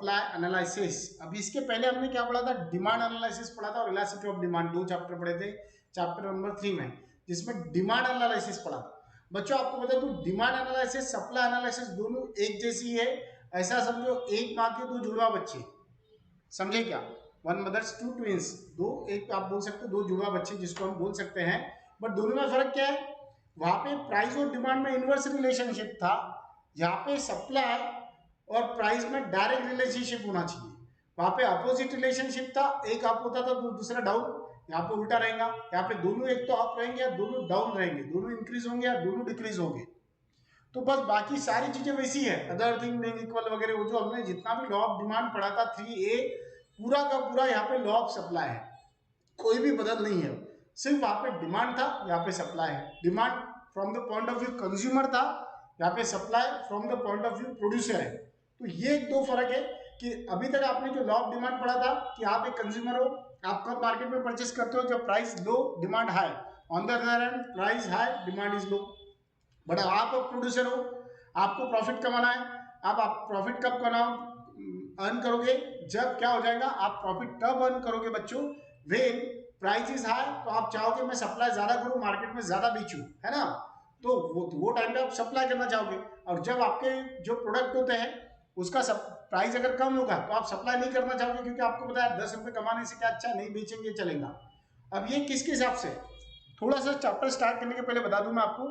Supply analysis. अब इसके पहले हमने क्या पढ़ा था, डिमांड एनालिसिस पढ़ा था और इलास्टिसिटी ऑफ डिमांड, 2 चैप्टर पढ़े थे चैप्टर नंबर 3 में, जिसमें डिमांड एनालिसिस पढ़ा था। बच्चों आपको बता दूं, डिमांड एनालिसिस सप्लाई एनालिसिस दोनों एक जैसी है। ऐसा समझो एक माँ के 2 जुड़वा बच्चे, समझे क्या, वन मदर्स 2 ट्विंस, दो एक आप बोल सकते हो 2 जुड़वा बच्चे जिसको हम बोल सकते हैं। बट दोनों में फर्क क्या है, वहां पे प्राइस और डिमांड में इनवर्स रिलेशनशिप था, यहाँ पे सप्लाई और प्राइस में डायरेक्ट रिलेशनशिप होना चाहिए। वहां पे अपोजिट रिलेशनशिप था, एक अप होता था तो दूसरा डाउन, यहाँ पे उल्टा रहेगा। यहाँ पे दोनों एक तो अप रहेंगे या दोनों डाउन रहेंगे, दोनों इंक्रीज होंगे या दोनों डिक्रीज होंगे। तो बस बाकी सारी चीजें वैसी है, अदर थिंग बीइंग इक्वल वगैरह, वो जो हमने जितना भी लॉ ऑफ डिमांड पढ़ा था 3A, पूरा का पूरा यहाँ पे लॉ ऑफ सप्लाई है, कोई भी बदल नहीं है। सिर्फ वहां पे डिमांड था, यहाँ पे सप्लाई है। Demand from the point of view consumer था, यहाँ पे supply from the point of view producer है। तो ये 2 फर्क है कि अभी तक आपने जो लॉ ऑफ डिमांड पढ़ा था कि आप एक कंज्यूमर हो, आप कब मार्केट में परचेस करते हो, जब price low demand high, on the other hand price high demand is low. But आप प्रोड्यूसर हो, आपको प्रॉफिट कमाना है। आप प्रॉफिट कब अर्न करोगे, जब क्या हो जाएगा, आप प्रॉफिट तब अर्न करोगे बच्चों व्हेन प्राइस इज हाई। तो आप चाहोगे मैं सप्लाई ज्यादा करूं, मार्केट में ज्यादा बेचूं, है ना, तो वो टाइम पे आप सप्लाई करना चाहोगे। और जब आपके जो प्रोडक्ट होते हैं उसका प्राइस अगर कम होगा तो आप सप्लाई नहीं करना चाहोगे, क्योंकि आपको पता है 10 रुपए कमाने से क्या अच्छा, नहीं बेचेंगे चलेगा। अब ये किसके हिसाब से, थोड़ा सा चैप्टर स्टार्ट करने के पहले बता दूं मैं आपको,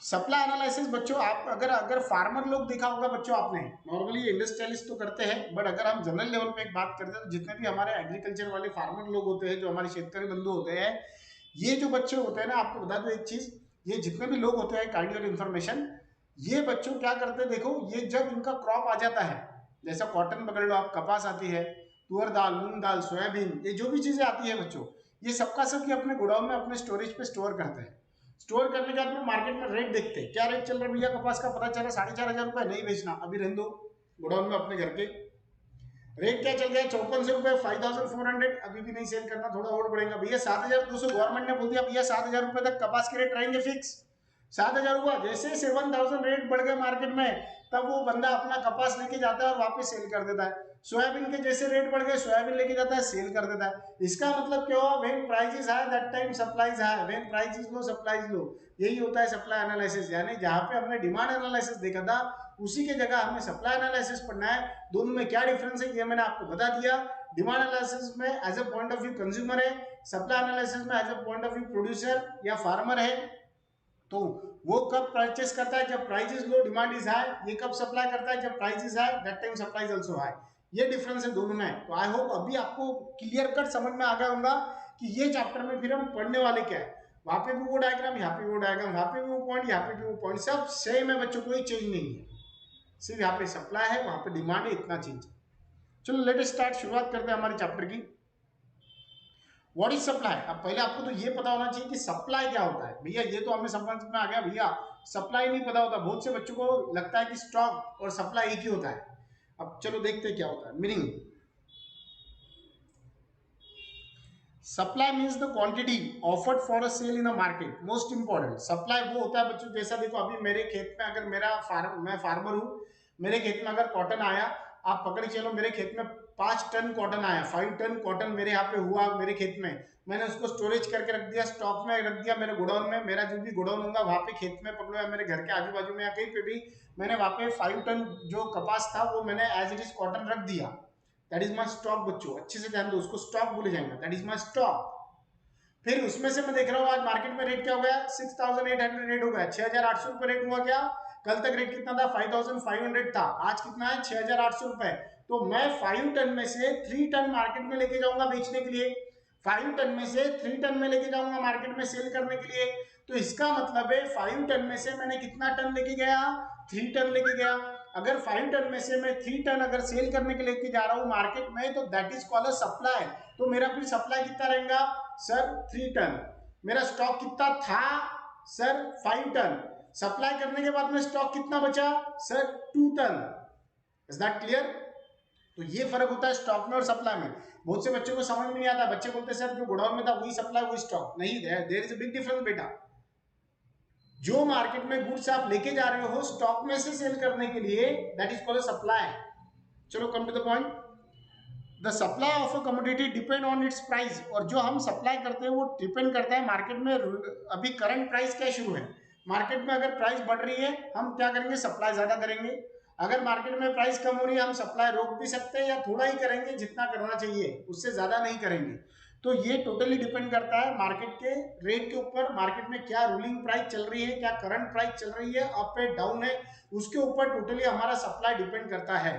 सप्लाई एनालिसिस बच्चों, आप अगर फार्मर लोग देखा होगा बच्चों, आपने नॉर्मली इंडस्ट्रियलिस्ट तो करते हैं, बट अगर हम जनरल लेवल पे एक बात करते हैं तो जितने भी हमारे एग्रीकल्चर वाले फार्मर लोग होते हैं, जो हमारे शेतकरी बंधु होते हैं, ये जो बच्चे होते हैं ना, आपको बता दो एक चीज, ये जितने भी लोग होते हैं, काइंड ऑफ इन्फॉर्मेशन, ये बच्चों क्या करते हैं देखो, ये जब इनका क्रॉप आ जाता है, जैसा कॉटन पकड़ लो आप, कपास आती है, तुअर दाल, मूंग दाल, सोयाबीन, ये जो भी चीजें आती है बच्चों, ये सबका सब ये अपने गोडाउन में अपने स्टोरेज पे स्टोर करते हैं। स्टोर करने के बाद में मार्केट में रेट देखते हैं, क्या रेट चल रहा है भैया कपास का, पता चला 4,500 रुपए, नहीं बेचना, अभी रहने दो गोडाउन में अपने घर के। रेट क्या चल गया, 5400 रुपए, 5400, अभी भी नहीं सेल करना, थोड़ा और बढ़ेगा भैया 7,200, गवर्नमेंट ने बोल दिया भैया 7,000 रुपए तक कपास के रेट रहेंगे फिक्स, 7,000 हुआ, जैसे 7,000 रेट बढ़ गए मार्केट में, तब वो बंदा अपना कपास लेके जाता है और वापस सेल कर देता है। सोयाबीन के जैसे रेट बढ़ गए, सोयाबीन लेके जाता है, सेल कर देता है। इसका मतलब क्या हुआ, when price is high that time supply is high, when price is low supply is low. यही होता है सप्लाई एनालिसिस, यानी जहां पे हमने डिमांड एनालिसिस देखा था, उसी के जगह हमें सप्लाई एनालिसिस पढ़ना है। दोनों में क्या डिफरेंस है ये मैंने आपको बता दिया। डिमांड एनालिसिस में as a point of view consumer है, सप्लाई एनालिसिस में as a point of view producer या फार्मर है। तो वो कब परचेस करता है, जब price is low demand is high, ये कब सप्लाई करता है, जब price is high that time supply is also high. ये डिफरेंस है दोनों में। तो आई होप अभी आपको क्लियर कट समझ में आ गया होगा कि ये चैप्टर में फिर हम पढ़ने वाले क्या है। वहां पे भी वो डायग्राम, यहाँ पे वो डायग्राम, वहां पे भी वो पॉइंट, यहाँ पे भी वो पॉइंट, सब सेम है बच्चों, कोई चेंज नहीं है, सिर्फ यहाँ पे सप्लाई है, वहां पे डिमांड है, इतना चेंज। चलो लेट अस स्टार्ट, शुरुआत करते हैं हमारे चैप्टर की। What is supply. अब पहले आपको तो ये पता होना चाहिए कि सप्लाई क्या होता है भैया, ये तो हमें समझ में आ गया भैया, सप्लाई नहीं पता होता, बहुत से बच्चों को लगता है कि स्टॉक और सप्लाई एक ही होता है। अब चलो देखते हैं क्या होता है meaning. Supply means the quantity offered for a sale in a market. Most important, supply वो होता है बच्चों, जैसा देखो अभी मेरे खेत में, अगर मैं फार्मर हूं, मेरे खेत में अगर कॉटन आया, आप पकड़ के चलो मेरे खेत में 5 टन कॉटन आया, 5 टन कॉटन मेरे यहाँ पे हुआ मेरे खेत में, मैंने उसको स्टोरेज करके रख दिया, स्टॉक में रख दिया मेरे गोडाउन में, मेरा जो भी गोडाउन होगा वहां पे खेत में पकड़ो या मेरे घर के आजू बाजू में या कहीं पे भी, मैंने वहां पे 5 टन जो कपास था वो मैंने एज इट इज कॉटन रख दिया, दैट इज माई स्टॉक। बच्चों अच्छे से ध्यान दो, उसको स्टॉक बोले जाएंगे, दैट इज माई स्टॉक। फिर उसमें से मैं देख रहा हूँ आज मार्केट में रेट क्या हो गया, 6,800 रेट हो गया, 6,800 रुपए रेट हुआ। क्या कल तक रेट कितना था, 5,500 था, आज कितना है 6,800 रुपए। तो मैं 5 टन में से 3 टन मार्केट में लेके जाऊंगा बेचने के लिए, 5 टन में से 3 टन में लेके जाऊंगा मार्केट में सेल करने के लिए। तो इसका मतलब है 5 टन में से मैंने कितना टन लेके गया, 3 टन लेके गया। अगर 5 टन में से मैं 3 टन अगर सेल करने के लेके जा रहा हूं मार्केट में, तो that is called a supply. तो मेरा फिर सप्लाई कितना रहेगा सर, 3 टन। मेरा स्टॉक कितना था सर, 5 टन। सप्लाई करने के बाद में स्टॉक कितना बचा sir, 2 ton. Is that clear. तो ये फर्क होता है स्टॉक में और सप्लाई में। बहुत से बच्चों को समझ में नहीं आता, बच्चे बोलते हैं सर जो गोडाउन में था वही सप्लाई वही स्टॉक, नहीं, there is a big difference बेटा। जो मार्केट में गुड्स आप लेके जा रहे हो स्टॉक में से सेल करने के लिए, that is called a supply. चलो come to the point. The supply of a commodity depend on its price, और जो हम सप्लाई करते हैं वो डिपेंड करता है मार्केट में अभी करंट प्राइस क्या शुरू है। मार्केट में अगर प्राइस बढ़ रही है हम क्या करेंगे, सप्लाई ज्यादा करेंगे। अगर मार्केट में प्राइस कम हो रही है हम सप्लाई रोक भी सकते हैं या थोड़ा ही करेंगे, जितना करना चाहिए उससे ज्यादा नहीं करेंगे। तो ये टोटली डिपेंड करता है मार्केट के रेट के ऊपर, मार्केट में क्या रूलिंग प्राइस चल रही है, क्या करंट प्राइस चल रही है, अप है डाउन है, उसके ऊपर टोटली हमारा सप्लाई डिपेंड करता है।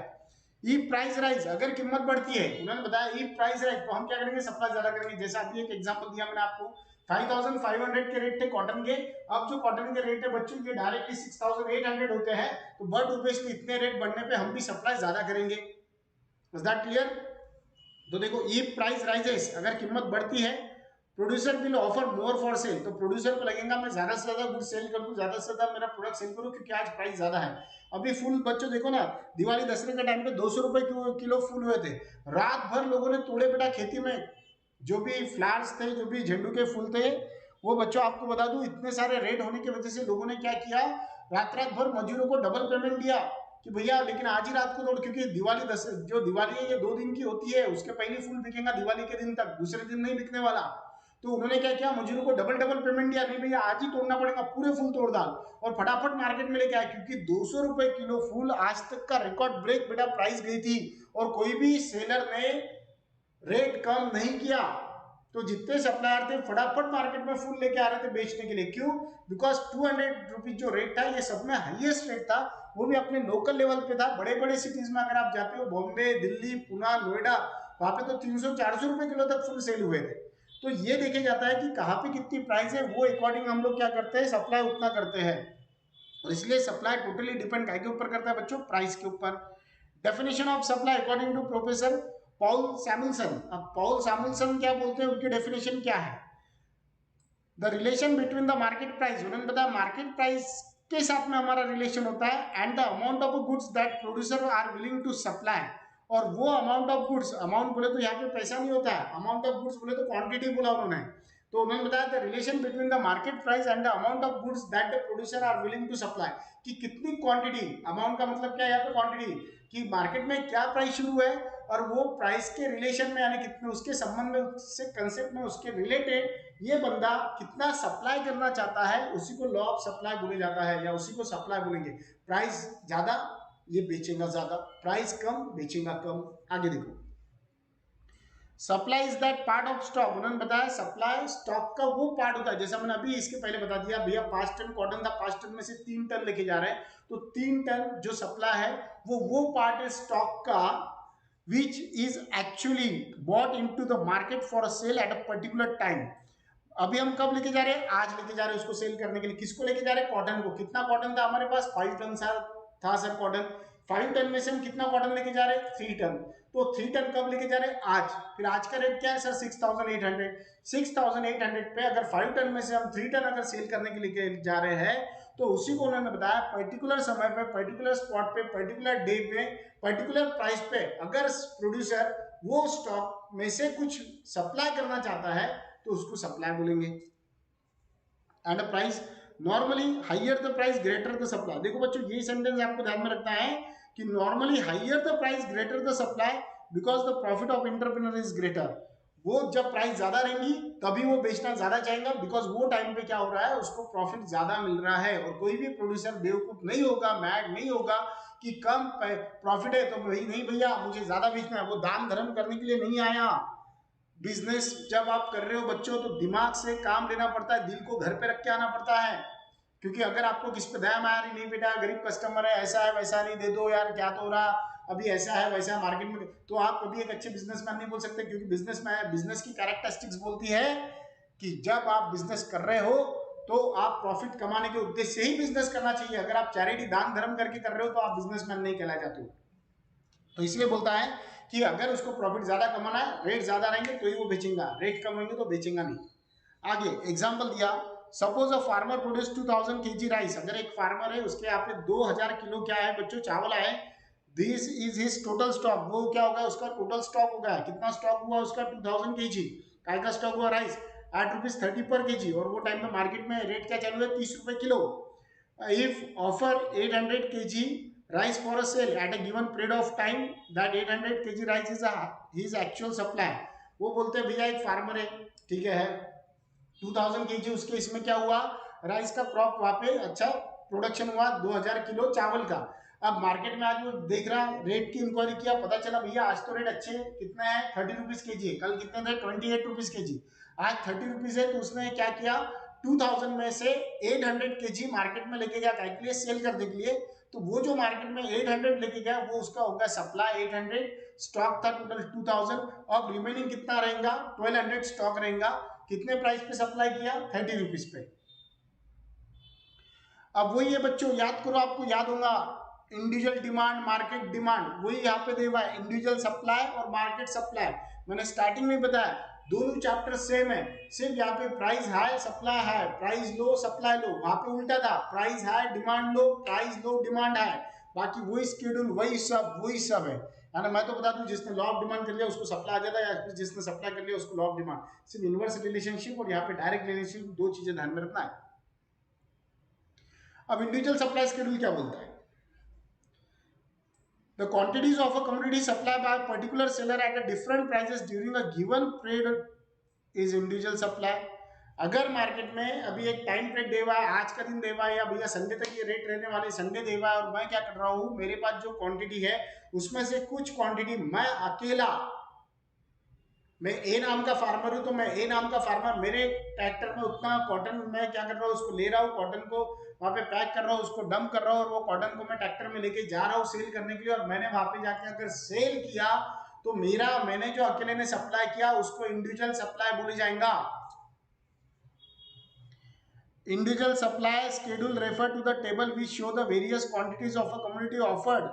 ई प्राइस राइज, अगर कीमत बढ़ती है, उन्होंने बताया ई प्राइस राइज, तो हम क्या करेंगे, सप्लाई ज्यादा करेंगे। जैसा अभी एक एग्जांपल दिया मैंने आपको, 5500 के रेट थे कॉटन के, अब जो कॉटन के रेट है बच्चों ये डायरेक्टली 6800 होते हैं, तो बट ऑब्वियसली इतने रेट बढ़ने पे हम भी सप्लाई ज्यादा करेंगे। Is that clear? तो देखो ई प्राइस राइजेस, अगर कीमत बढ़ती है, producer will offer more for sale, तो प्रोड्यूसर को लगेगा मैं ज्यादा से ज्यादा गुड सेल कर दूं, ज्यादा से ज्यादा मेरा प्रोडक्ट सेल करूं, क्योंकि आज प्राइस ज्यादा है। अभी फूल बच्चों देखो ना, दिवाली दशहरे के टाइम पे 200 रुपए किलो फूल हुए थे, रात भर लोगों ने तोड़े बेटा खेती में, जो भी फ्लावर्स थे, जो भी झंडू के फूल थे, वो बच्चों आपको बता दूं इतने सारे रेट होने की वजह से लोगों ने क्या किया, रात रात भर मजदूरों को डबल पेमेंट दिया कि भैया लेकिन आज ही रात को तोड़, क्योंकि जो दिवाली है ये 2 दिन की होती है, उसके पहले फूल बिकेगा दिवाली के दिन तक, दूसरे दिन नहीं बिकने वाला। तो उन्होंने क्या किया, मजदूरों को डबल डबल पेमेंट दिया, नहीं भैया आज ही तोड़ना पड़ेगा, पूरे फूल तोड़ डाल, और फटाफट मार्केट में लेके आए, क्योंकि 200 रुपए किलो फूल आज तक का रिकॉर्ड ब्रेक बेटा प्राइस गई थी, और कोई भी सेलर ने रेट कम नहीं किया। तो जितने सप्लायर थे फटाफट मार्केट में फूल लेके आ रहे थे बेचने के लिए, क्यों? बिकॉज 200 रुपीज जो रेट था ये सब में हाईएस्ट रेट था, वो भी अपने लोकल लेवल पे था। बड़े बड़े सिटीज में अगर आप जाते हो, बॉम्बे, दिल्ली, पुणे, नोएडा, वहां पे तो 300-400 रुपए किलो तक फूल सेल हुए थे। तो ये देखे जाता है कि कहाँ पे कितनी प्राइस है, वो अकॉर्डिंग हम लोग क्या करते हैं, सप्लाई उतना करते हैं। और इसलिए सप्लाई टोटली डिपेंड के ऊपर करता है बच्चों, प्राइस के ऊपर। Definition of supply according to professor Paul Samuelson. अब पॉल सैमुअल्सन क्या बोलते हैं, उनकी डेफिनेशन क्या है, the relation between the market price, उन्होंने बताया मार्केट प्राइस के साथ में हमारा रिलेशन होता है, and the amount of goods that producer are willing to supply, और वो अमाउंट ऑफ गुड्स, अमाउंट बोले तो यहाँ पे पैसा नहीं होता है, अमाउंट ऑफ गुड्स बोले तो क्वांटिटी बोला उन्होंने। तो उन्होंने बताया the relation between the market price and the amount of goods that the producer are willing to supply, कि कितनी क्वांटिटी, अमाउंट का मतलब क्या है यहाँ पे क्वांटिटी, कि मार्केट में क्या प्राइस शुरू है, और वो प्राइस के रिलेशन में, यानी कितने उसके संबंध में, उससे कंसेप्ट में, उसके रिलेटेड ये बंदा कितना सप्लाई करना चाहता है, उसी को लॉ ऑफ सप्लाई बोले जाता है, या उसी को सप्लाई बोलेंगे। प्राइस ज्यादा ये बेचेगा ज्यादा, प्राइस कम बेचेगा कम। आगे देखो, supply is that part of stock, उन्होंने बताया सप्लाई स्टॉक का वो पार्ट होता है, जैसा मैंने अभी इसके पहले बता दिया भैया 5 टन कॉटन था, 5 टन में से 3 टन लेके जा रहे हैं, तो 3 टन जो सप्लाई है वो पार्ट है स्टॉक का, which is actually bought into the market for a sale at a particular time। अभी हम कब लेके जा रहे हैं, आज लेके जा रहे हैं उसको सेल करने के लिए। किसको लेके जा रहे हैं, कॉटन को। कितना कॉटन था हमारे पास, 5 टन था सर कॉटन। 5 टन में से हम कितना कॉटन लेके जा रहे हैं, 3 टन। तो 3 टन कब लेके जा रहे हैं, आज। फिर आज का रेट क्या है सर, 6800। 6800 पे अगर 5 टन में से हम 3 टन अगर सेल करने के लिए जा रहे हैं, तो उसी को उन्होंने बताया पर्टिकुलर समय पे, पर्टिकुलर स्पॉट पे, पर्टिकुलर डे पे, पर्टिकुलर प्राइस पे अगर प्रोड्यूसर वो स्टॉक में से कुछ सप्लाई करना चाहता है तो उसको सप्लाई बोलेंगे। And price normally higher the price greater the supply. देखो बच्चों ये सेंटेंस आपको ध्यान में रखना है कि normally higher the price greater the supply because the profit of entrepreneur is greater. वो जब प्राइस ज्यादा रहेंगी तभी वो बेचना ज्यादा चाहेगा, बिकॉज वो टाइम पे क्या हो रहा है, उसको प्रॉफिट ज्यादा मिल रहा है। और कोई भी प्रोड्यूसर बेवकूफ नहीं होगा, मैड नहीं होगा कि कम प्रॉफिट है तो भाई नहीं भैया मुझे ज्यादा बेचना है। वो दान धर्म करने के लिए नहीं आया। बिजनेस जब आप कर रहे हो बच्चों तो दिमाग से काम लेना पड़ता है, दिल को घर पे रख के आना पड़ता है। क्योंकि अगर आपको किस पे दया माया नहीं बेटा गरीब कस्टमर है, ऐसा है वैसा नहीं, दे दो यार क्या तो हो रहा, अभी ऐसा है वैसा है मार्केट में, तो आप कभी एक अच्छे बिजनेसमैन नहीं बोल सकते। क्योंकि बिजनेस की कैरेक्टरिस्टिक्स बोलती है कि जब आप बिजनेस कर रहे हो तो आप प्रॉफिट कमाने के उद्देश्य से ही बिजनेस करना चाहिए। अगर आप चैरिटी दान धर्म करके कर रहे हो तो आप बिजनेसमैन नहीं कहलाए जाते हो। तो इसलिए बोलता है कि अगर उसको प्रॉफिट ज्यादा कमाना है, रेट ज्यादा रहेंगे तो ही वो बेचेगा, रेट कम होंगे तो बेचेगा नहीं। आगे एग्जांपल दिया, suppose a farmer produce 2000 KG rice. अगर एक फार्मर है उसके यहाँ पे 2000 किलो क्या है बच्चों, चावल आए। This is his total stock. वो क्या होगा, उसका टोटल स्टॉक होगा। कितना स्टॉक हुआ उसका, 2000 केजी। काय का स्टॉक हुआ, राइस, ₹8.30 पर केजी। और वो टाइम पे मार्केट में रेट क्या चालू है, 30 रुपए kilo. If offer 800 KG rice for a sale at a given period of time that 800 kg rice is his actual supply। वो बोलते हैं भैया एक फार्मर है, ठीक है 2000 kg उसके इसमें क्या हुआ, राइस का क्रॉप वहां पे अच्छा प्रोडक्शन हुआ 2000 किलो चावल का। अब मार्केट में आज वो देख रहा है, रेट की इंक्वायरी किया, पता चला भैया आज तो रेट अच्छे हैं, कितना है 30 रुपीज के जी, कल कितने थे 28 रुपीज के जी, आज 30 रुपीज है। तो उसने क्या किया 2000 में से 800 केजी मार्केट में लेके गया काय के लिए, सेल करने के लिए। तो वो जो मार्केट में 800 लेके गया वो उसका होगा सप्लाई 800, स्टॉक था टोटल 2000, अब रिमेनिंग कितना रहेगा 1200 स्टॉक रहेगा। कितने प्राइस पे सप्लाई किया 30 रुपीज पे। अब वही है बच्चों, याद करो, आपको याद होगा इंडिविजुअल डिमांड मार्केट डिमांड, वही यहाँ पे देवा है इंडिविजुअल सप्लाई और मार्केट सप्लाई। मैंने स्टार्टिंग में बताया दोनों चैप्टर सेम है, सिर्फ यहाँ पे price high supply high, price low supply low, वहां पे उल्टा था price high demand low, price low demand high. बाकी वही शेड्यूल वही सब है ना। मैं तो बता दूं जिसने लॉ ऑफ डिमांड कर लिया उसको सप्लाई आ जाता है, या जिसने सप्लाई कर लिया उसको लॉ ऑफ डिमांड। सिर्फ इनवर्स रिलेशनशिप और यहाँ पे डायरेक्ट रिलेशनशिप, दो चीजें ध्यान में रखना है। अब इंडिविजुअल सप्लाई शेड्यूल क्या बोलता है, the quantities of a commodity supplied by a particular seller at a different prices during a given period is individual supply। अगर मार्केट में अभी एक टाइम पीरियड देवा है, आज का दिन देवा है, या भैया संडे तक ये रेट रहने वाले, संडे देवा है, और मैं क्या कर रहा हूँ मेरे पास जो क्वांटिटी है उसमें से कुछ क्वांटिटी मैं अकेला, मैं ए नाम का फार्मर हूं, तो मैं ए नाम का फार्मर, मेरे ट्रैक्टर में उतना कॉटन मैं क्या कर रहा हूँ उसको ले रहा हूँ, कॉटन को वहां पे पैक कर रहा हूँ, उसको डंप कर रहा हूँ, और वो कॉटन को मैं ट्रैक्टर में लेके जा रहा हूँ सेल करने के लिए। और मैंने वहां पे जाके अगर सेल किया तो मैंने जो अकेले ने सप्लाई किया उसको इंडिविजुअल सप्लाई बोली जाएगा। Individual supply schedule refer to the table which show the various quantities of a commodity offered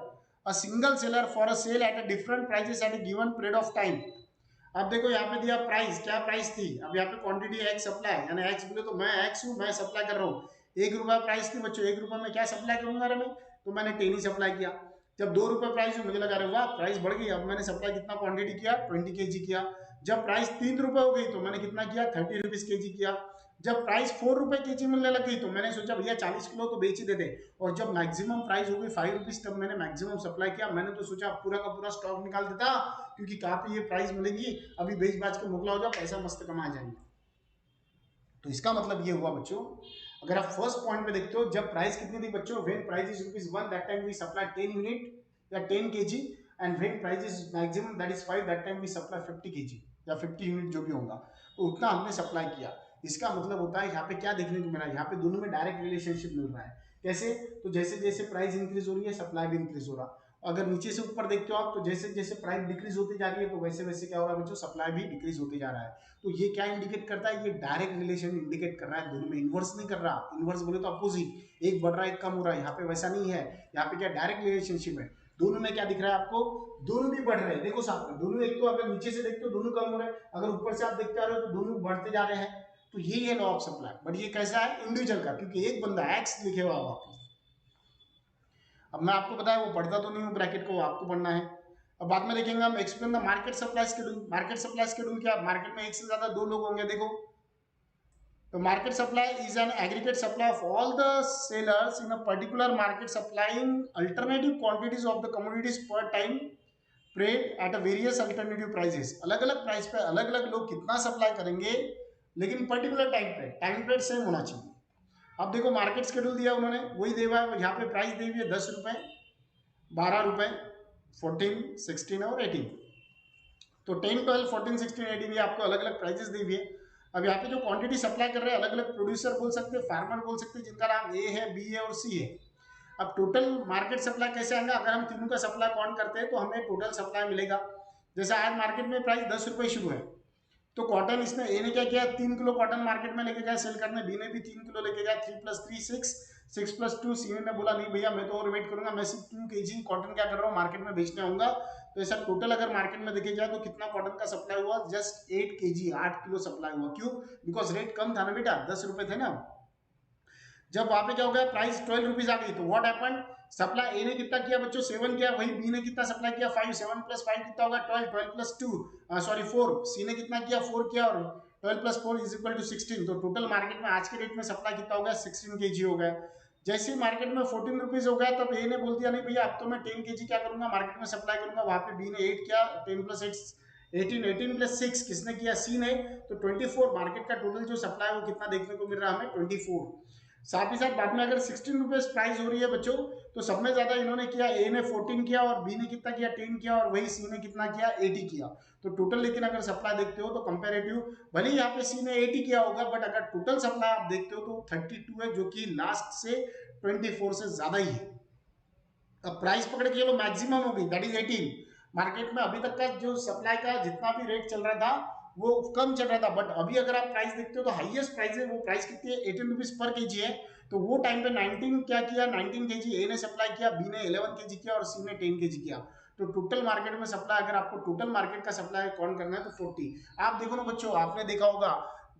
a single seller for a sale at a different prices at a given period of time. अब देखो यहाँ पे दिया price, क्या price थी, अब यहाँ पे क्वांटिटी एक्स सप्लाई, यानी एक्स बोले तो मैं एक्स हूँ, मैं सप्लाई कर रहा हूँ। 1 रुपया प्राइस थी बच्चों, 1 रुपये में क्या सप्लाई करूंगा रे मैं, तो मैंने 10 ही सप्लाई किया। जब 2 रुपये प्राइस हुई मुझे लगा रहा वाह प्राइस बढ़ गई, अब मैंने सप्लाई कितना क्वांटिटी किया 20 केजी किया। जब प्राइस 3 रुपये हो गई तो मैंने कितना किया 30 रुपीज केजी किया। जब प्राइस 4 रुपये केजी मिलने लग गई तो मैंने सोचा भैया 40 किलो तो बेच ही देते। और जब मैक्सिमम प्राइस हो गई 5 रुपीज तब मैंने मैक्सिमम सप्लाई किया। मैंने तो सोचा पूरा का पूरा स्टॉक निकाल देता, क्योंकि काफी ये प्राइस मिलेगी, अभी बेच बाच के मुगला हो जाओ, पैसा मस्त कमा जाएंगे। तो इसका मतलब ये हुआ बच्चों, अगर आप फर्स्ट पॉइंट में देखते हो जब प्राइस कितनी थी बच्चों, when price is ₹1 that time we supply 10 unit या 10 KG, and when price is maximum that is 5 that time we supply 50 KG या 50 यूनिट जो भी होगा, तो उतना हमने सप्लाई किया। इसका मतलब होता है यहाँ पे क्या देखने को मिला, यहाँ पे दोनों में डायरेक्ट रिलेशनशिप मिल रहा है। कैसे, तो जैसे जैसे प्राइस इंक्रीज हो रही है सप्लाई भी इंक्रीज हो रहा। अगर नीचे से ऊपर देखते हो आप तो जैसे जैसे प्राइस डिक्रीज होती जा रही है तो वैसे वैसे क्या हो रहा है बच्चों, सप्लाई भी डिक्रीज होते जा रहा है। तो ये क्या इंडिकेट करता है, ये डायरेक्ट रिलेशन इंडिकेट कर रहा है दोनों में, इन्वर्स नहीं कर रहा। इन्वर्स बोले तो अपोजिट, एक बढ़ रहा है एक कम हो रहा है, यहाँ पे वैसा नहीं है। यहाँ पे क्या डायरेक्ट रिलेशनशिप है, दोनों में क्या दिख रहा है आपको, दोनों भी बढ़ रहे हैं। देखो साथ में दोनों, एक तो अगर नीचे से देखते हो दोनों कम हो रहे हैं, अगर ऊपर से आप देखते आ रहे हो तो दोनों बढ़ते जा रहे हैं। तो ये है लॉ ऑफ सप्लाई। बट ये कैसा है, इंडिविजुअल का, क्योंकि एक बंदा एक्स लिखे हुआ होगा। अब मैं आपको बताया वो पढ़ता तो नहीं हूँ ब्रैकेट को, आपको पढ़ना है। अब बाद में देखेंगे हम explain the market supply schedule. Market supply schedule क्या, मार्केट में एक से ज्यादा दो लोग होंगे। देखो तो market supply is an aggregate supply of all the sellers in a particular market supplying alternative quantities of the commodities per time trade at a various alternative prices. अलग अलग प्राइस पे अलग अलग लोग कितना सप्लाई करेंगे, लेकिन पर्टिकुलर टाइम पीरियड सेम होना चाहिए। अब देखो मार्केट शेड्यूल दिया उन्होंने, वही देवा है, यहाँ पे प्राइस दी हुई है 10 रुपए, 12 रुपए, 14, 16 और 18। तो 10, 12, 14, 16, 18 ये आपको अलग अलग प्राइजेस दी हुई है। अब यहाँ पे जो क्वांटिटी सप्लाई कर रहे हैं अलग अलग प्रोड्यूसर बोल सकते हैं, फार्मर बोल सकते हैं, जिनका नाम ए है, बी है और सी है। अब टोटल मार्केट सप्लाई कैसे आएगा, अगर हम तीनों का सप्लाई काउंट करते हैं तो हमें टोटल सप्लाई मिलेगा। जैसे आज मार्केट में प्राइस 10 रुपए शुरू है, तो कॉटन इसने ए ने क्या किया 3 किलो कॉटन मार्केट में लेके गया सेल करने, बी ने भी 3 किलो लेके गया, 3 + 3 6, 6 + 2, सी ने बोला नहीं भैया मैं तो और वेट करूंगा, मैं सिर्फ 2 केजी कॉटन क्या कर रहा हूँ मार्केट में बेचने आऊंगा। तो ऐसा टोटल अगर मार्केट में देखे जाए तो कितना कॉटन का सप्लाई हुआ, जस्ट 8 केजी, 8 किलो सप्लाई हुआ। क्यों, बिकॉज रेट कम था ना बेटा, 10 रुपए थे ना। जब वहां पे क्या हो गया प्राइस 12 रुपीज आ गई, तो व्हाट हैपेंड, सप्लाई ए ने कितना किया बच्चों 7 किया, वही बी ने कितना सप्लाई किया 5, 7 + 5 कितना होगा 12, 12 + 2 सॉरी 4, सी ने कितना किया 4 किया, और 12 + 4 = 16। तो टोटल मार्केट में आज के रेट में सप्लाई कितना हो गया 16 केजी हो गया। जैसे ही मार्केट में 14 रुपीज हो गया तब ए ने बोल दिया नहीं भैया अब तो मैं 10 kg क्या करूंगा मार्केट में सप्लाई करूंगा, वहां पे बी ने 8 किया, 10 प्लस 8 18, 18 प्लस 6 किसने किया, सी ने, तो 24 मार्केट का टोटल जो सप्लाई है वो कितना देखने को मिल रहा है हमें 24। साथ ही साथ बाद में अगर 16 रुपीज प्राइस हो रही है बच्चों तो सब में ज्यादा इन्होंने किया, ए ने 14 किया और बी ने कितना किया 10 किया और वही सी ने कितना किया 80 किया। तो टोटल लेकिन अगर सप्लाई देखते हो तो कंपैरेटिव भले ही यहाँ पे सी ने 80 किया होगा बट अगर टोटल सप्लाई आप देखते हो तो 32 है, जो कि लास्ट से 24 से ज्यादा ही है। अब प्राइस पकड़ के चलो मैक्सिमम हो गई दैट इज 18। मार्केट में अभी तक का जो सप्लाई का जितना भी रेट चल रहा था वो कम चल रहा था, बट अभी अगर आप प्राइस देखते हो तो हाईएस्ट प्राइस है, वो प्राइस कितनी है 18 रुपीज पर केजी है। तो वो टाइम पे 19 क्या किया 19 केजी ए ने सप्लाई किया, बी ने 11 केजी किया और सी ने 10 केजी किया। तो टोटल मार्केट में सप्लाई अगर आपको टोटल मार्केट का सप्लाई काउंट करना है तो 40। आप देखो ना बच्चों, आपने देखा होगा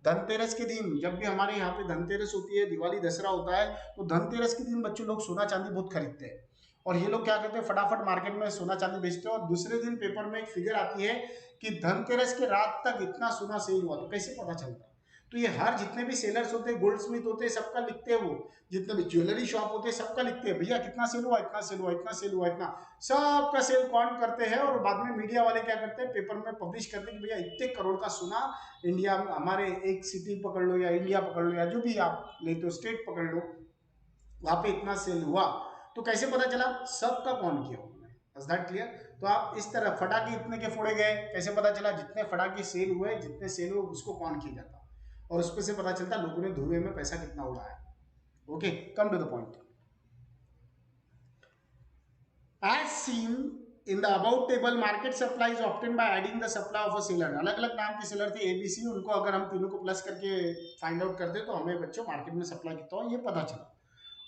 धनतेरस के दिन जब भी हमारे यहाँ पे धनतेरस होती है, दिवाली दशहरा होता है, तो धनतेरस के दिन बच्चों लोग सोना चांदी बहुत खरीदते हैं और ये लोग क्या करते हैं फटाफट मार्केट में सोना चांदी बेचते हैं और दूसरे दिन पेपर में एक फिगर आती है कि धनतेरस के रात तक इतना सोना सेल हुआ। तो कैसे पता चलता है? तो ये हर जितने भी सेलर्स होते हैं, गोल्ड स्मिथ होते हैं, सबका लिखते हैं, वो जितने भी ज्वेलरी शॉप होते हैं सबका लिखते हैं भैया कितना सेल हुआ, इतना सेल हुआ, इतना सेल हुआ, इतना सबका सेल काउंट करते हैं और बाद में मीडिया वाले क्या करते हैं पेपर में पब्लिश करते हैं कि भैया इतने करोड़ का सोना इंडिया में, हमारे एक सिटी पकड़ लो या इंडिया पकड़ लो या जो भी आप लेते हो स्टेट पकड़ लो, वहां पे इतना सेल हुआ। तो कैसे पता चला? सबका कौन किया उन्होंने। Is that clear? तो आप इस तरह फटाके इतने के फोड़े गए, कैसे पता चला? जितने फटाके सेल हुए, जितने सेल हुए उसको कौन किया जाता और उस पर से पता चलता लोगों ने धुएं में पैसा कितना उड़ाया। Okay, come to the point. As seen in the about table market supply is obtain by adding the supply of a seller. अलग अलग नाम के सेलर थे एबीसी, उनको अगर हम तीनों को प्लस करके फाइंड आउट करते तो हमें बच्चों मार्केट में सप्लाई कितना हो ये पता चला।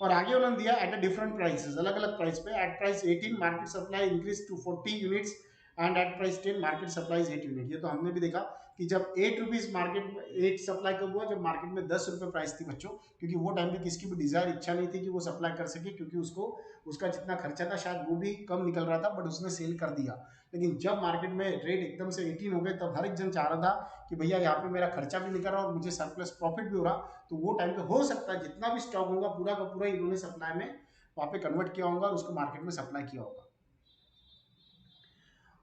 और आगे उन्होंने दिया एट अ डिफरेंट प्राइसेस, अलग अलग प्राइस पे। At price 18 market supply increase to 40 units and at price 10 market supply is 8 unit. ये तो हमने भी देखा कि जब 8 रुपीज मार्केट में 8 सप्लाई कब हुआ, जब मार्केट में 10 रुपए प्राइस थी बच्चों, क्योंकि वो टाइम पे किसकी भी डिजायर इच्छा नहीं थी कि वो सप्लाई कर सके, क्योंकि उसको उसका जितना खर्चा था शायद वो भी कम निकल रहा था, बट उसने सेल कर दिया। लेकिन जब मार्केट में रेट एकदम से 18 हो गए तब हर एक जन चाह रहा था कि भैया यहाँ पे मेरा खर्चा भी निकल रहा और मुझे सरप्लस प्रॉफिट भी हो रहा। तो वो टाइम पे हो सकता है जितना भी स्टॉक होगा पूरा का पूरा इन्होंने सप्लाई में वहां पे कन्वर्ट किया होगा और उसको मार्केट में सप्लाई किया होगा।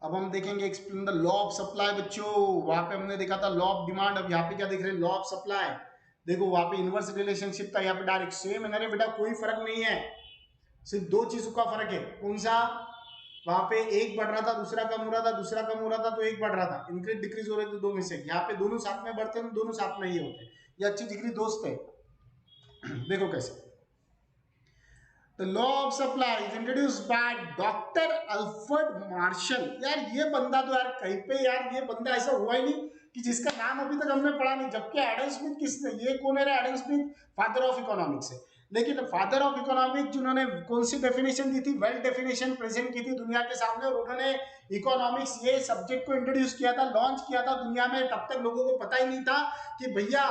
अब हम देखेंगे explain the law of supply बच्चों। वहां पे हमने देखा था लॉ ऑफ डिमांड, अब यहाँ पे क्या देख रहे हैं? Law of supply. देखो वहां पे इनवर्स रिलेशनशिप था, यहाँ पे डायरेक्ट सेम है। अरे बेटा कोई फर्क नहीं है, सिर्फ दो चीजों का फर्क है। कौन सा? वहां पे एक बढ़ रहा था दूसरा कम हो रहा था, दूसरा कम हो रहा था तो एक बढ़ रहा था, इंक्रीज डिक्रीज हो रहे थे दो में से। यहाँ पे दोनों साथ में बढ़ते हैं, दोनों साथ में ही होते हैं। ये अच्छी डिग्री दोस्त है। देखो कैसे The law of supply is introduced by doctor Alfred martial. यार ये बंदा तो यार कहीं पे यार ये बंदा ऐसा हुआ ही नहीं कि जिसका नाम अभी तक हमने पढ़ा नहीं। जबकि एडम स्मिथ किसने, ये कौन है? Adam Smith father of economics है। लेकिन फादर ऑफ इकोनॉमिक्स जिन्होंने कौन सी डेफिनेशन दी थी? वेल डेफिनेशन प्रेजेंट की थी दुनिया के सामने, और उन्होंने इकोनॉमिक्स ये सब्जेक्ट को इंट्रोड्यूस किया था, लॉन्च किया था दुनिया में। तब तक लोगों को पता ही नहीं था कि भैया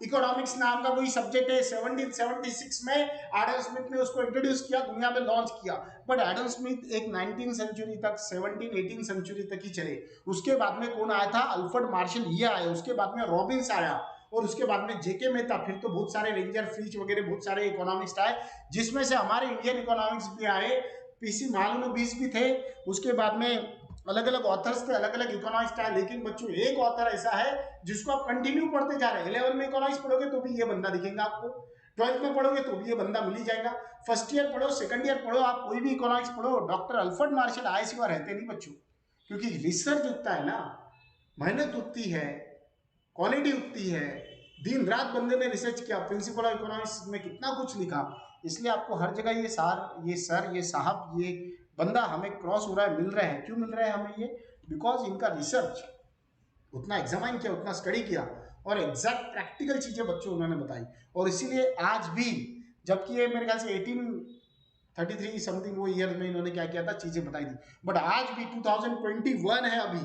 इकोनॉमिक्स नाम का कोई सब्जेक्ट है। 1776 में एडम स्मिथ ने उसको इंट्रोड्यूस किया, दुनिया में लॉन्च किया। बट एडम स्मिथ एक 19 सेंचुरी तक, 17-18 सेंचुरी तक ही चले। उसके बाद में कौन आया था? अल्फ्रेड मार्शल, ये आया। उसके बाद में रॉबिन्स आया और उसके बाद में जेके मेहता, फिर तो बहुत सारे रेंजर फ्रीच वगैरह बहुत सारे इकोनॉमिक्स आए, जिसमें से हमारे इंडियन इकोनॉमिक्स भी आए, पीसी महालनोबिस भी थे। उसके बाद में अलग अलग ऑथर्स थे, अलग अलग इकोनॉमिक्स था। लेकिन बच्चों एक ऑथर ऐसा है जिसको आप कंटिन्यू पढ़ते जा रहे हैं। 11 में इकोनॉमिक्स पढ़ोगे तो भी ये बंदा दिखेगा आपको, 12th में पढ़ोगे तो भी ये बंदा मिल ही जाएगा, फर्स्ट ईयर पढ़ो, सेकंड ईयर पढ़ो, आप कोई भी इकोनॉमिक्स पढ़ो, डॉक्टर अल्फ्रेड मार्शल आए सिवा रहते नहीं बच्चों। क्योंकि रिसर्च उतना है ना, मेहनत उतनी है, क्वालिटी उतनी है, दिन रात बंदे ने रिसर्च किया, प्रिंसिपल ऑफ इकोनॉमिक्स में कितना कुछ लिखा। इसलिए आपको हर जगह ये सर, ये साहब, ये बंदा हमें क्रॉस हो रहा है, मिल रहा है। क्यों मिल रहा है हमें ये? बिकॉज इनका रिसर्च उतना एग्जामाइन किया, उतना स्टडी किया और एग्जैक्ट प्रैक्टिकल चीजें बच्चों उन्होंने बताई। और इसीलिए आज भी, जबकि ये मेरे ख्याल से 1833 समथिंग वो ईयर में इन्होंने क्या किया था, चीजें बताई थी, बट आज भी 2021 है अभी,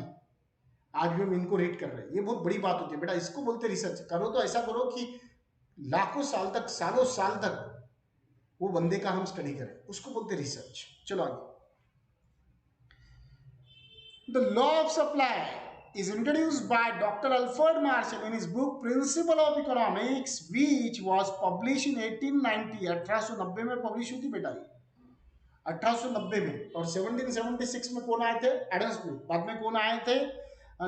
आज भी हम इनको रेट कर रहे हैं। ये बहुत बड़ी बात होती है बेटा, इसको बोलते रिसर्च। करो तो ऐसा करो कि लाखों साल तक, सालों साल तक वो बंदे का हम स्टडी करें, उसको बोलते रिसर्च। चलो आगे। The law of supply is introduced by Dr. Alfred Marshall in his book Principle of Economics, which was published in 1890. 1890 में पब्लिश हुई थी बेटा ये, 1890 में। और 1776 में कौन आए थे? Adam Smith. बाद में कौन आए थे?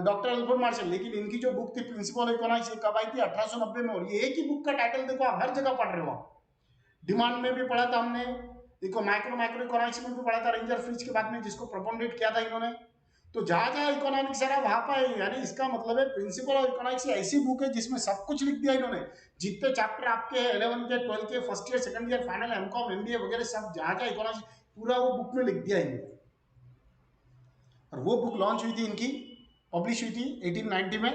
Doctor Alfred martial. लेकिन इनकी जो बुक थी प्रिंसिपल ऑफ इकोनॉमिक्स ये कब आई थी? 1890 में। और ये एक ही बुक का टाइटल देखो, आप हर जगह पढ़ रहे हो। डिमांड में भी पढ़ा था हमने, देखो माइक्रो इकोनॉमिक्स में भी पढ़ा था, रेंजर फ्रिज के बाद में, जिसको प्रोपोनेट किया था इन्होंने। तो जहां जहां इकोनॉमिक्स है ना वहां पर, यानी इसका मतलब है प्रिंसिपल ऑफ इकोनॉमिक्स ऐसी बुक है जिसमें सब कुछ लिख दिया इन्होंने। जितने चैप्टर आपके 11 के 12 के first year second year final MCom MBA वगैरह सब जहां जहां इकोनॉमिक्स पूरा वो बुक में लिख दिया इन्होंने। और वो बुक लॉन्च हुई थी इनकी, पब्लिश हुई थी 1890 में।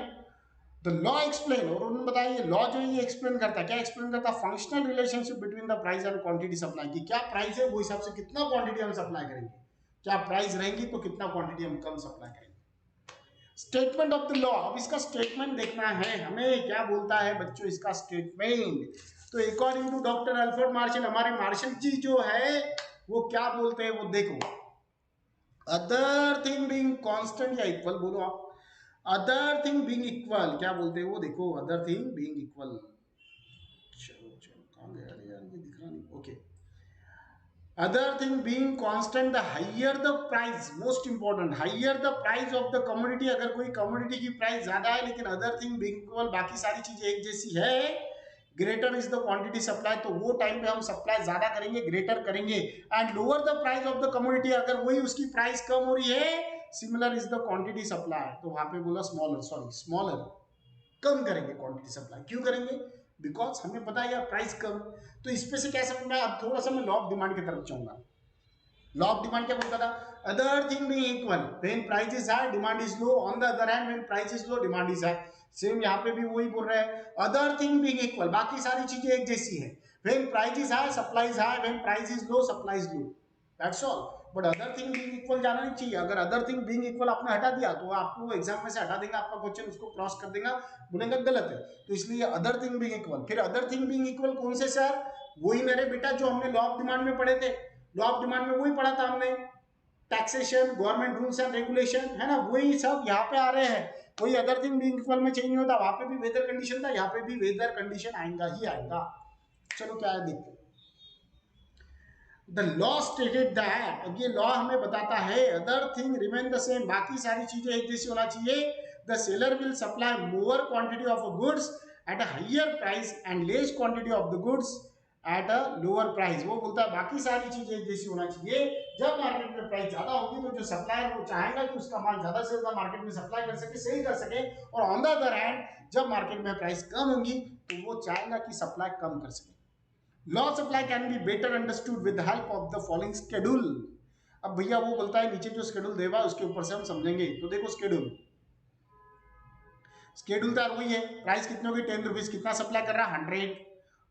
द लॉ एक्सप्लेन, और उन्होंने बताया ये लॉ जो है ये एक्सप्लेन करता है, क्या एक्सप्लेन करता है? Functional relationship between the price and quantity supply की। क्या प्राइस है वो हिसाब से कितना क्वांटिटी हम सप्लाई करेंगे, क्या प्राइस रहेंगी तो कितना क्वांटिटी हम कम सप्लाई करेंगे। स्टेटमेंट ऑफ द लॉ, अब इसका स्टेटमेंट देखना है हमें, क्या बोलता है बच्चों इसका स्टेटमेंट। तो according to doctor Alfred Marshall, हमारे मार्शल जी जो है वो क्या बोलते हैं वो देखो। अदर थिंग बीइंग कांस्टेंट या इक्वल, बोलो आप। अदर थिंग बीइंग इक्वल क्या बोलते हैं वो देखो। अदर थिंग बीइंग इक्वल, चलो चलो कहां गया यार, ये दिख रहा नहीं। Okay, other thing being constant, the higher the price, most important, higher the price of the commodity, अगर कोई commodity की प्राइस ज्यादा है लेकिन other thing being equal, बाकी सारी चीजें एक जैसी है, greater is the quantity supply, तो वो टाइम पे हम सप्लाई ज्यादा करेंगे, ग्रेटर करेंगे। And lower the price of the commodity, अगर वही उसकी प्राइस कम हो रही है, similar is the quantity supply, तो वहां पे बोला स्मॉलर, सॉरी स्मॉलर, कम करेंगे क्वांटिटी सप्लाई। क्यों करेंगे? बिकॉज हमें पता है यार प्राइस कम। तो इस पे से क्या समझ में आया? अब थोड़ा सा मैं लॉ ऑफ डिमांड की तरफ जाऊंगा। लॉ ऑफ डिमांड क्या बोलता था? Other thing being equal, when price is high demand is low, on the other hand when price is low demand is high. Same यहाँ पे भी वही बोल रहा है, अदर थिंग बीइंग इक्वल, बाकी सारी चीजें एक जैसी है। When price is high supply is high, when price is low supply is low, that's all. But other thing being equal जाना नहीं चाहिए। अगर अदर थिंग बीइंग इक्वल आपने हटा दिया तो आपको एग्जाम में से हटा देगा, आपका क्वेश्चन उसको क्रॉस कर देगा, बोलेगा गलत है। तो इसलिए अदर थिंग बीइंग इक्वल। फिर अदर थिंग बीइंग इक्वल कौन से सर? वही मेरे बेटा जो हमने लॉ ऑफ डिमांड में पढ़े थे। लॉ ऑफ डिमांड में वही पढ़ा था हमने, taxation, government rules and regulation, है ना, वही सब यहाँ पे आ रहे हैं। कोई अदर थिंग बीइंग इक्वल में चेंज नहीं होता। वहां पे भी वेदर कंडीशन था, यहाँ पे भी वेदर कंडीशन आएगा ही आएगा। चलो क्या है देखते हैं। द लॉ स्टेटेड दैट, अब ये लॉ हमें बताता है other thing remain the same, बाकी सारी चीजें एक जैसी होना चाहिए। The seller will supply more quantity of goods at a higher price and less quantity of the goods at a lower price. वो बोलता है बाकी सारी चीजें एक जैसी होना चाहिए। जब मार्केट में प्राइस ज्यादा होगी तो जो सप्लायर वो चाहेगा कि उसका माल ज्यादा से ज्यादा मार्केट में सप्लाई कर सके, सेल कर सके। और ऑन द अदर हैंड जब मार्केट में प्राइस कम होगी तो वो चाहेगा कि सप्लाई कम कर सके। Law supply can be better understood with help of the following schedule. अब भैया वो बोलता है नीचे जो शेड्यूल देगा उसके ऊपर से हम समझेंगे। तो देखो शेड्यूल, शेड्यूल तो वही है, प्राइस कितने हो गई 10 रुपीज, कितना सप्लाई कर रहा है 100,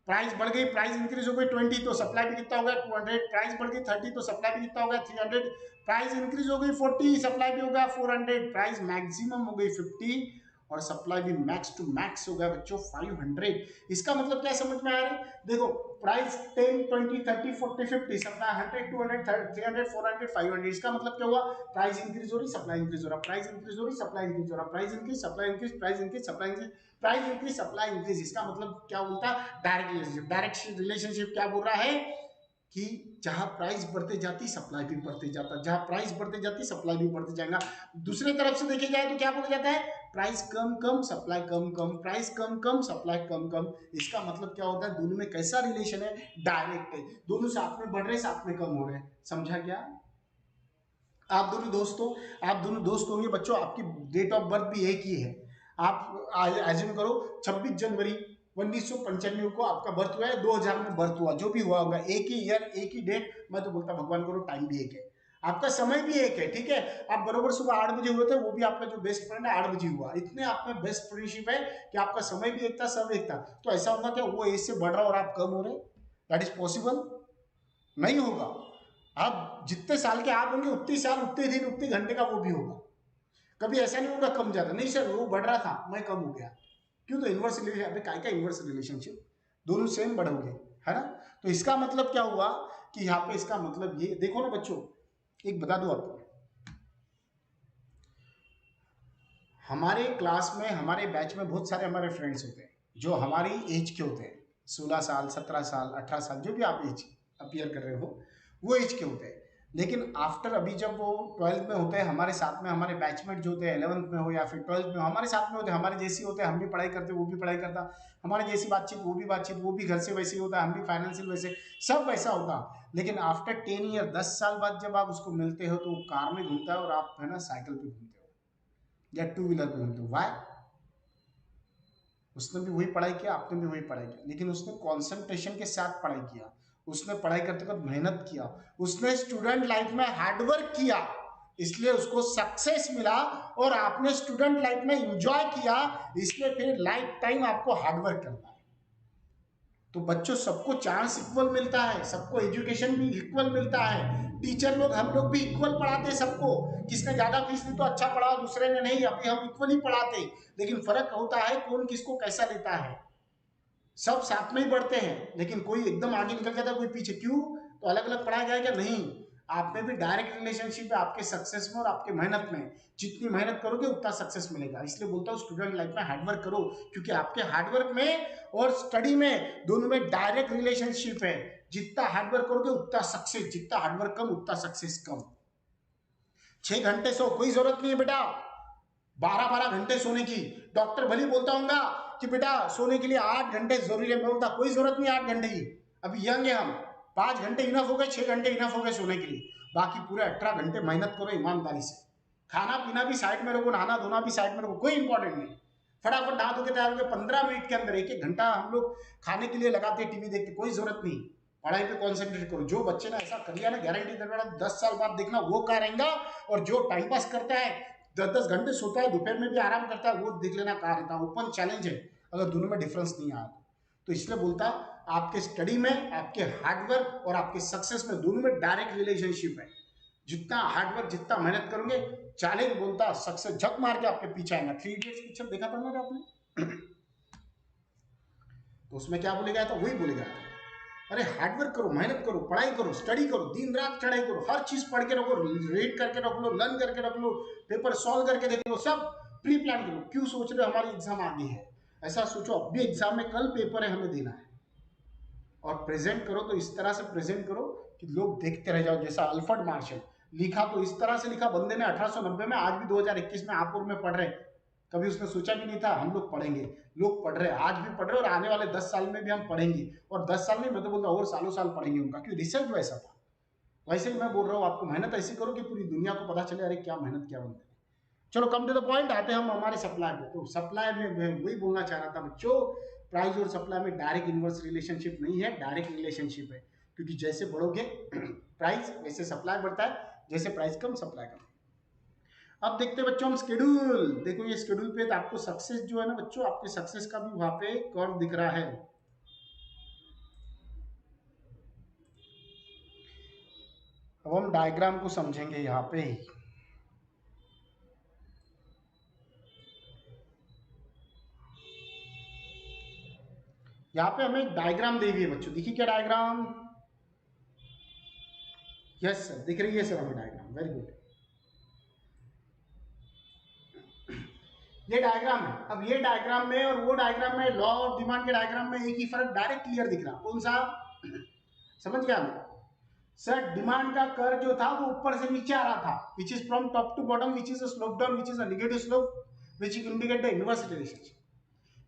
प्राइस बढ़ गई, प्राइस इंक्रीज हो गई 20 तो सप्लाई भी कितना हो गया 200, प्राइस बढ़ गई 30 तो सप्लाई भी कितना हो गया 300, प्राइस इंक्रीज हो गई 40 सप्लाई भी हो गया 400, प्राइस मैक्सिमम हो गई 50 और सप्लाई भी मैक्स टू मैक्स हो गया बच्चों 500। इसका मतलब क्या समझ में आ रहा है? देखो प्राइस 10 20 30 40 50 सप्लाई 100 200 300 400 500। इसका मतलब क्या हुआ? प्राइस इंक्रीज हो रही सप्लाई इंक्रीज हो रहा, प्राइस इंक्रीज हो रही सप्लाई इंक्रीज हो रहा, price increase supply increase, price increase supply increase, price increase supply increase. इसका मतलब क्या बोलता है? Direct relationship. डायरेक्ट रिलेशनशिप क्या बोल रहा है कि जहां प्राइस बढ़ते जाती सप्लाई भी बढ़ते जाता, जहां प्राइस बढ़ते जाती सप्लाई भी बढ़ते जाएगा। दूसरे तरफ से देखे जाए तो क्या बोला जाता है? प्राइस कम कम सप्लाई कम कम, प्राइस कम कम सप्लाई कम कम। इसका मतलब क्या होता है? दोनों में कैसा रिलेशन है? डायरेक्ट है, दोनों साथ में बढ़ रहे साथ में कम हो रहे। समझा क्या? आप दोनों दोस्त होंगे बच्चों, आपकी डेट ऑफ बर्थ भी एक ही है। आप एज्यूम करो 26 जनवरी 1995 को आपका बर्थ हुआ है, 2000 में बर्थ हुआ, जो भी हुआ होगा एक ही ईयर एक ही डेट। मैं तो बोलता भगवान करो टाइम भी एक है, आपका समय भी एक है, ठीक है। आप बरोबर सुबह 8 बजे हुए थे, वो भी आपका जो बेस्ट फ्रेंड है 8 बजे हुआ। इतने आप में बेस्ट फ्रेंडशिप है कि आपका समय भी एक था, सब एक था। तो ऐसा होगा क्या वो एज से बढ़ रहा और आप कम हो रहे? दैट इज पॉसिबल नहीं होगा। आप जितने साल के आप होंगे उतने साल उतने दिन उतने घंटे का वो भी होगा। कभी ऐसा नहीं होगा कम ज्यादा, नहीं सर वो बढ़ रहा था मैं कम हो गया। क्यों? तो इनवर्स रिलेशन, अबे काय का इनवर्स रिलेशनशिप, दोनों सेम बढ़ोगे, है ना। तो इसका मतलब क्या हुआ कि यहाँ पे इसका मतलब ये देखो ना बच्चों, एक बता दो आपको, हमारे क्लास में, हमारे बैच में बहुत सारे हमारे फ्रेंड्स होते हैं जो हमारी एज के होते हैं, 16 साल, 17 साल, 18 साल, जो भी आप एज अपीयर कर रहे हो वो एज के होते हैं। लेकिन आफ्टर अभी जब वो 12th में होते हैं, हमारे साथ में हमारे बैचमेट जो होते हैं 11th में हो या फिर 12th में हो, हमारे साथ में होते हैं, हमारे जैसी होते हैं, हम भी पढ़ाई करते वो भी पढ़ाई करता, हमारे जैसी बातचीत, वो भी घर से वैसे ही होता है, हम भी फाइनेंशियल वैसे, सब वैसा होता। लेकिन आफ्टर 10 ईयर, 10 साल बाद जब आप उसको मिलते हो तो वो कार में घूमता है और आप है ना साइकिल पे घूमते हो या टू व्हीलर पे घूमते हो। वाई? उसने भी वही पढ़ाई किया, आपने भी वही पढ़ाई किया, लेकिन उसने कॉन्सेंट्रेशन के साथ पढ़ाई किया, उसने पढ़ाई करते वक्त मेहनत किया, उसने स्टूडेंट लाइफ में हार्डवर्क किया, इसलिए उसको सक्सेस मिला। और आपने स्टूडेंट लाइफ में एंजॉय किया, इसलिए फिर लाइफ टाइम आपको हार्डवर्क करना है। तो बच्चों, सबको चांस इक्वल मिलता है, सबको एजुकेशन भी इक्वल मिलता है, टीचर लोग, हम लोग भी इक्वल पढ़ाते सबको। किसने ज्यादा फीस दी तो अच्छा पढ़ा, दूसरे ने नहीं, अभी हम इक्वल ही पढ़ाते। लेकिन फर्क होता है कौन किसको कैसा लेता है। सब साथ में ही बढ़ते हैं, लेकिन कोई एकदम आगे निकल जाता है, कोई पीछे। क्यों? तो अलग अलग पढ़ाया जाएगा नहीं। आप में भी डायरेक्ट रिलेशनशिप है आपके सक्सेस में और आपके मेहनत में। जितनी मेहनत करोगे उतना सक्सेस मिलेगा। इसलिए बोलता हूँ स्टूडेंट लाइफ में हार्डवर्क करो, क्योंकि आपके हार्डवर्क में और स्टडी में दोनों में डायरेक्ट रिलेशनशिप है। जितना हार्डवर्क करोगे उतना सक्सेस, जितना हार्डवर्क कम उतना सक्सेस कम। 6 घंटे सो, कोई जरूरत नहीं है बेटा 12-12 घंटे सोने की। डॉक्टर भले बोलता होगा कि बेटा सोने के लिए 8 घंटे जरूरी है, मैं बोलता कोई जरूरत नहीं 8 घंटे की। अभी यंग है हम, 5 घंटे इनफ हो गए, 6 घंटे इनफ हो गए सोने के लिए। बाकी पूरे 18 घंटे मेहनत करो ईमानदारी से। खाना पीना भी साइड में रखो, नहाना धोना भी साइड में रखो, कोई इंपॉर्टेंट नहीं। फटाफट नहा धो के तैयार हो गए, 15 मिनट के अंदर 1-1 घंटा हम लोग खाने के लिए लगाते हैं, टीवी देखते, कोई जरूरत नहीं। पढ़ाई पे कॉन्सेंट्रेट करो। जो बच्चे ने ऐसा कर लिया ना, गारंटी दे रहा 10 साल बाद देखना वो कहाँ रहेगा। और जो टाइम पास करता है, 10-10 घंटे सोता है, दोपहर में भी आराम करता है, वो देख लेना कहाँ रहता है। ओपन चैलेंज है अगर दोनों में डिफरेंस नहीं आया तो। इसलिए बोलता आपके स्टडी में, आपके हार्डवर्क और आपके सक्सेस में, दोनों में डायरेक्ट रिलेशनशिप है। जितना हार्डवर्क, जितना मेहनत करोगे, चैलेंज बोलता सक्सेस झक मार के आपके पीछे आएगा। 3 इडियट्स पिक्चर देखा था ना आपने? तो उसमें क्या बोले गया था? वही बोले गया था, अरे हार्डवर्क करो, मेहनत करो, पढ़ाई करो, स्टडी करो, दिन रात चढ़ाई करो, हर चीज पढ़ के रखो, रीड करके रख लो, लर्न करके रख लो, पेपर सॉल्व करके देख लो, सब प्री प्लान करो। क्यों सोच रहे हो हमारी एग्जाम आगे है? ऐसा सोचो अब भी एग्जाम में कल पेपर है, हमें देना है। और प्रेजेंट करो तो इस तरह से प्रेजेंट करो कि लोग देखते रह जाओ। जैसा अल्फ्रेड मार्शल लिखा तो इस तरह से लिखा बंदे ने 1890 में, आज भी 2021 में आप और में पढ़ रहे। कभी उसने सोचा भी नहीं था हम लोग पढ़ेंगे। लोग पढ़ रहे, आज भी पढ़ रहे, और आने वाले 10 साल में भी हम पढ़ेंगे। और 10 साल में मैं तो बोलता और सालों साल पढ़ेंगे उनका, क्योंकि रिसर्च वैसा था। वैसे ही मैं बोल रहा हूँ आपको, मेहनत ऐसी करो कि पूरी दुनिया को पता चले अरे क्या मेहनत किया बंदे ने। चलो कम टू द पॉइंट आते हैं हम हमारे सप्लाई पे। तो सप्लाई में मैं वही बोलना चाह रहा था बच्चों, प्राइस और सप्लाई में डायरेक्ट इनवर्स रिलेशनशिप नहीं है, डायरेक्ट रिलेशनशिप है। क्योंकि जैसे बढ़ोगे प्राइस, वैसे सप्लाई बढ़ता है, जैसे प्राइस कम सप्लाई कम। अब देखते हैं बच्चों हम शेड्यूल। देखो ये शेड्यूल पे तो आपको सक्सेस जो है ना बच्चों, आपके सक्सेस का भी वहां पे कर्व दिख रहा है। अब हम डायग्राम को समझेंगे यहाँ पे ही। यहाँ पे हमें एक डायग्राम दी हुई है बच्चों, देखिए क्या डायग्राम। यस सर, दिख रही है सर हमें डायग्राम, वेरी गुड। ये डायग्राम है। अब ये डायग्राम में और वो डायग्राम में, लॉ ऑफ डिमांड के डायग्राम में एक ही फर्क डायरेक्ट क्लियर दिख रहा, कौन सा? समझ गया हमें? सर डिमांड का कर्व जो था वो ऊपर से नीचे आ रहा था, which is from top to bottom, which is a slope down, which is a negative slope, which indicate the inverse relationship.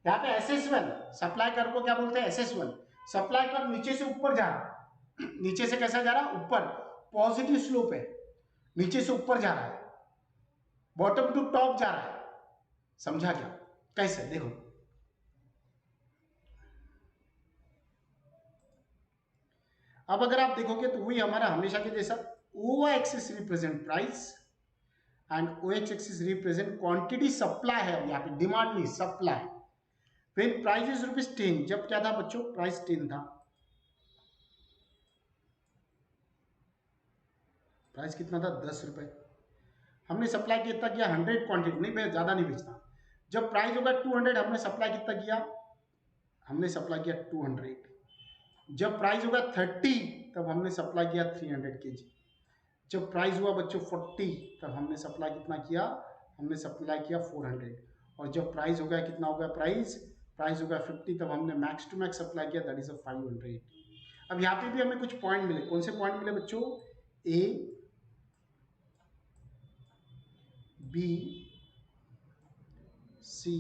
यहाँ पे SS1 सप्लाई कर्व को क्या बोलते हैं? SS1 सप्लाई कर्व नीचे से ऊपर जा रहा। नीचे से कैसा जा रहा? ऊपर, पॉजिटिव स्लोप है, नीचे से ऊपर जा रहा है, बॉटम टू टॉप जा रहा है। समझा क्या? कैसे? देखो अब अगर आप देखोगे तो वही हमारा हमेशा के जैसा, O axis represent price and O axis represent quantity supply है। यहाँ पे डिमांड नहीं, सप्लाई। फिर प्राइस इज ₹10, जब क्या था बच्चों? प्राइस 10 था। प्राइस कितना था? ₹10। हमने सप्लाई कितना किया? 100 क्वांटिटी, नहीं ज्यादा नहीं बेचता। जब प्राइस होगा 200, हमने सप्लाई कितना किया? हमने सप्लाई किया 200। जब प्राइस होगा 30, तब हमने सप्लाई किया 300 kg। जब प्राइस हुआ बच्चों 40, तब हमने सप्लाई कितना किया? हमने सप्लाई किया 400, और जब प्राइस हो गया कितना हो गया, प्राइस हो गया 50, तब हमने मैक्स टू मैक्स सप्लाई किया, दैट इज अ 500। अब यहाँ पे भी हमें कुछ पॉइंट मिले, कौन से पॉइंट मिले बच्चों, A B C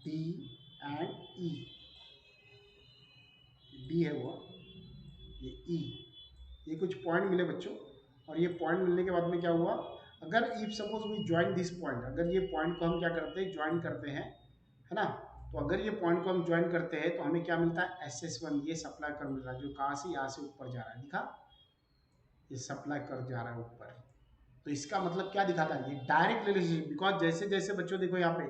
D and E, D है वो, ये ई, ये कुछ पॉइंट मिले बच्चों। और ये पॉइंट मिलने के बाद में क्या हुआ, अगर if suppose we join this point, अगर ये पॉइंट को हम क्या करते हैं, ज्वाइन करते हैं, है ना, तो अगर ये पॉइंट को हम ज्वाइन करते हैं तो हमें क्या मिलता है, SS1, ये सप्लाई कर मिल रहा है, जो कहाँ से, यहाँ से ऊपर जा रहा है, दिखा, ये सप्लाई कर जा रहा है ऊपर। तो इसका मतलब क्या दिखाता है, ये डायरेक्ट रिलेशनशिप, बिकॉज जैसे जैसे बच्चों देखो यहाँ पे,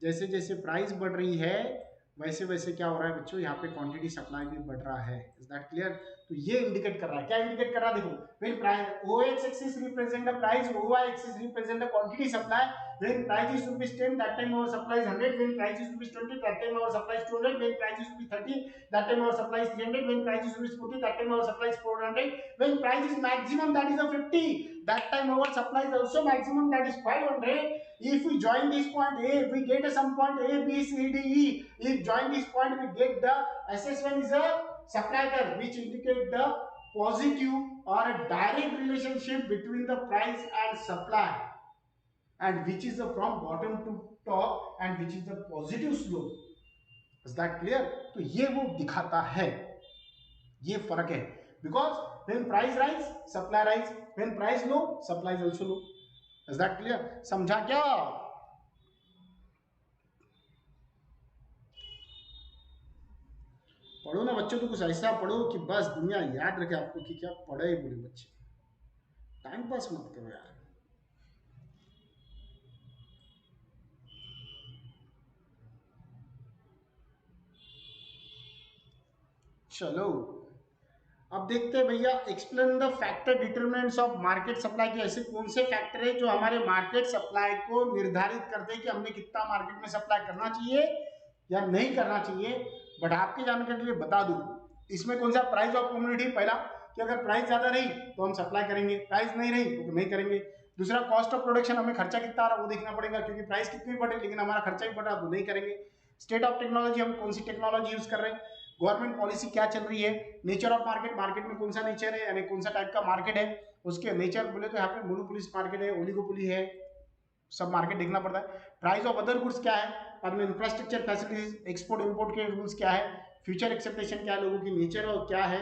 जैसे जैसे प्राइस बढ़ रही है वैसे वैसे क्या हो रहा है बच्चों, यहाँ पे क्वांटिटी सप्लाई भी बढ़ रहा है। Is that clear? तो ये इंडिकेट कर रहा है, क्या इंडिकेट कर रहा है, देखो, when price OX axis represent the price, OY axis represent the quantity supply, when price is rupees 10 that time our supply is 100, when price is rupees 20 that time our supply is 200, when price is rupees 30 that time our supply is 300, when price is rupees 40 that time our supply is 400, when price is maximum that is 50, that time our supply is also maximum, that is 500. If we join this point A, we get some point A, B, C, D, E. If join this point, we get the SS1 is a supply curve which indicate the positive or a direct relationship between the price and supply, and which is the from bottom to top and which is the positive slope. Is that clear? तो ये वो दिखाता है, ये फर्क है, because when price rise supply rise, when price low supply is also low. Is that clear? समझा क्या? पढ़ो ना बच्चों, तो कुछ ऐसा पढ़ो कि बस दुनिया याद रखे आपको कि क्या पढ़े बोले बच्चे, टाइम पास मत करो यार। चलो अब देखते हैं भैया, explain the factor determinants of market supply के, ऐसे कौन से फैक्टर है जो हमारे मार्केट सप्लाई को निर्धारित करते हैं कि हमने कितना मार्केट में सप्लाई करना चाहिए या नहीं करना चाहिए। बट आपके जानकारी के लिए बता दूं, इसमें कौन सा, प्राइस ऑफ कमोडिटी, पहला कि अगर प्राइस ज्यादा रही तो हम सप्लाई करेंगे, प्राइस नहीं रही तो नहीं करेंगे। दूसरा कॉस्ट ऑफ प्रोडक्शन, हमें खर्चा कितना आ रहा है वो देखना पड़ेगा, क्योंकि प्राइस कितनी बढ़े लेकिन हमारा खर्चा ही बढ़ रहा तो नहीं करेंगे। स्टेट ऑफ टेक्नोलॉजी, हम कौन सी टेक्नोलॉजी यूज कर रहे हैं, गवर्नमेंट पॉलिसी क्या चल रही है, नेचर ऑफ मार्केट, मार्केट में कौन सा नेचर है, यानी कौन सा टाइप का मार्केट है, उसके नेचर बोले तो यहाँ पे मोनोपोलिस्ट मार्केट है, ओलिगोपोली है, सब मार्केट देखना पड़ता है। प्राइस ऑफ अदर गुड्स क्या है, और में इंफ्रास्ट्रक्चर फैसिलिटीज, एक्सपोर्ट इंपोर्ट के रूल्स क्या है, फ्यूचर एक्सेप्टेशन क्या है, लोगों की नेचर और क्या है।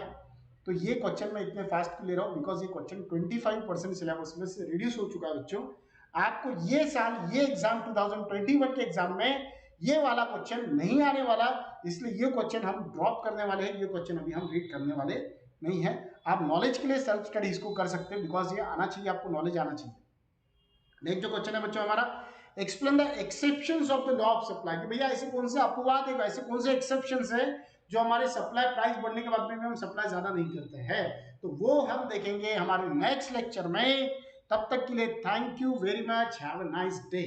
तो ये क्वेश्चन मैं इतने फास्ट ले रहा हूँ बिकॉज ये क्वेश्चन 25% सिलेबस में से रिड्यूस हो चुका है बच्चों। आपको ये साल, ये एग्जाम 2021 के एग्जाम में ये वाला क्वेश्चन नहीं आने वाला, इसलिए ये क्वेश्चन हम ड्रॉप करने वाले हैं, ये क्वेश्चन अभी हम रीड करने वाले नहीं है। आप नॉलेज के लिए सेल्फ स्टडी इसको कर सकते हैं, बिकॉज ये आना चाहिए, आपको नॉलेज आना चाहिए। नेक्स्ट जो क्वेश्चन है बच्चों हमारा, explain the exceptions of the law of supply, कि भैया ऐसे कौन से अपवाद है, ऐसे कौन से एक्सेप्शंस है जो हमारे सप्लाई प्राइस बढ़ने के बाद में हम सप्लाई ज्यादा नहीं करते हैं। तो वो हम देखेंगे हमारे नेक्स्ट लेक्चर में। तब तक के लिए thank you very much, have a nice day.